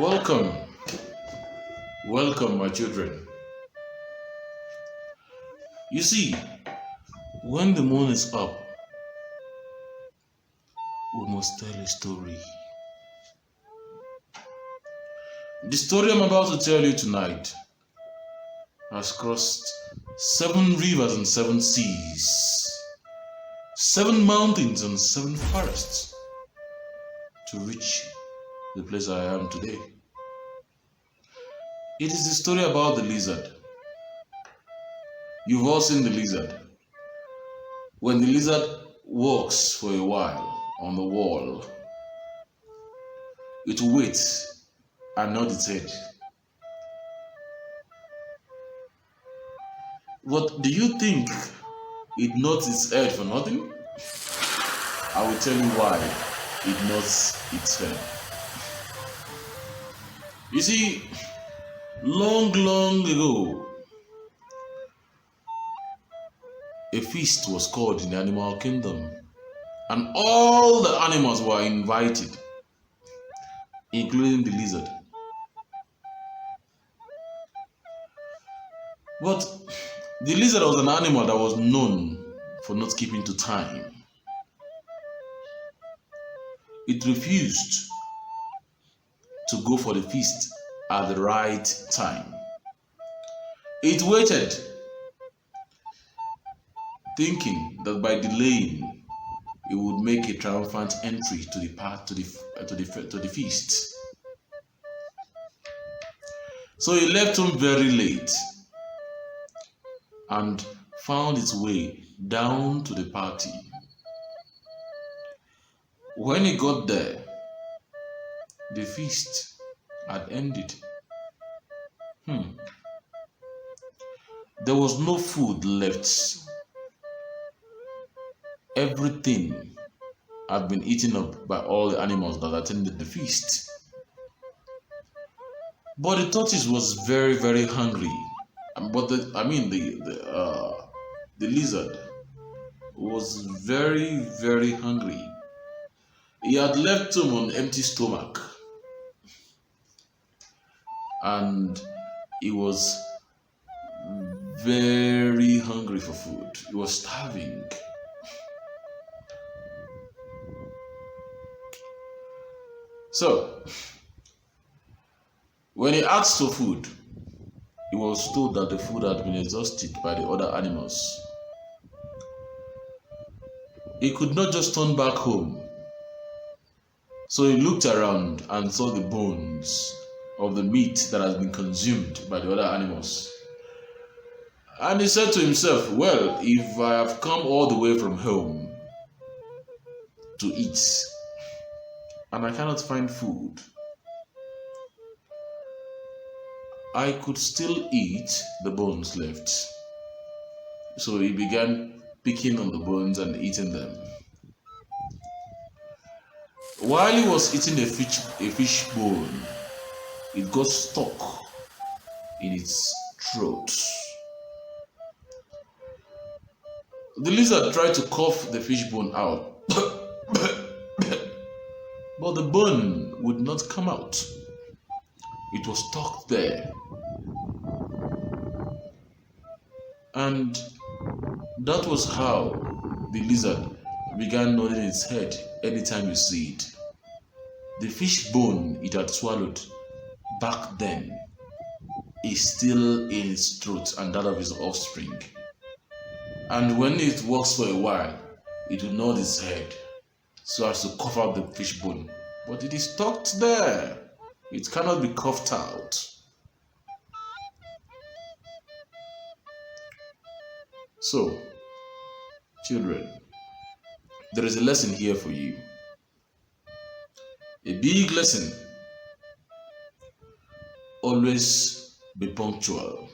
Welcome, welcome, my children. You see, when the moon is up, we must tell a story. The story I'm about to tell you tonight has crossed 7 rivers and 7 seas, 7 mountains and 7 forests to reach the place I am today. It is the story about the lizard. You've all seen the lizard. When the lizard walks for a while on the wall, it will wait and nod its head. But do you think it nods its head for nothing? I will tell you why it nods its head. You see, long ago, a feast was called in the animal kingdom, and all the animals were invited, including the lizard. But the lizard was an animal that was known for not keeping to time. It refused to go for the feast at the right time. It waited, thinking that by delaying, it would make a triumphant entry to the feast. So it left home very late and found its way down to the party. When he got there, the feast had ended. There was no food left. Everything had been eaten up by all the animals that attended the feast. But the tortoise was very hungry. But the lizard was very hungry. He had left home on empty stomach, and he was very hungry for food. He was starving. So, when he asked for food, he was told that the food had been exhausted by the other animals. He could not just turn back home. So he looked around and saw the bones of the meat that has been consumed by the other animals. And he said to himself, well, if I have come all the way from home to eat, and I cannot find food, I could still eat the bones left. So he began picking on the bones and eating them. While he was eating a fish bone, it got stuck in its throat. The lizard tried to cough the fish bone out, but the bone would not come out. It was stuck there. And that was how the lizard began nodding its head anytime you see it. The fish bone it had swallowed back then is still in its throat and that of its offspring. And when it walks for a while, it will nod its head so as to cough out the fish bone. But it is stuck there. It cannot be coughed out. So, children, there is a lesson here for you. A big lesson. Always be punctual.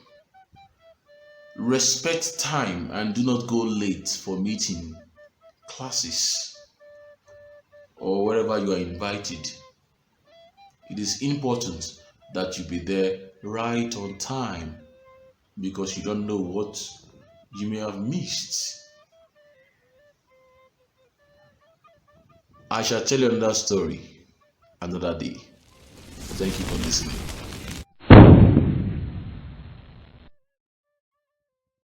Respect time and do not go late for meeting, classes, or wherever you are invited. It is important that you be there right on time because you don't know what you may have missed. I shall tell you another story another day. Thank you for listening.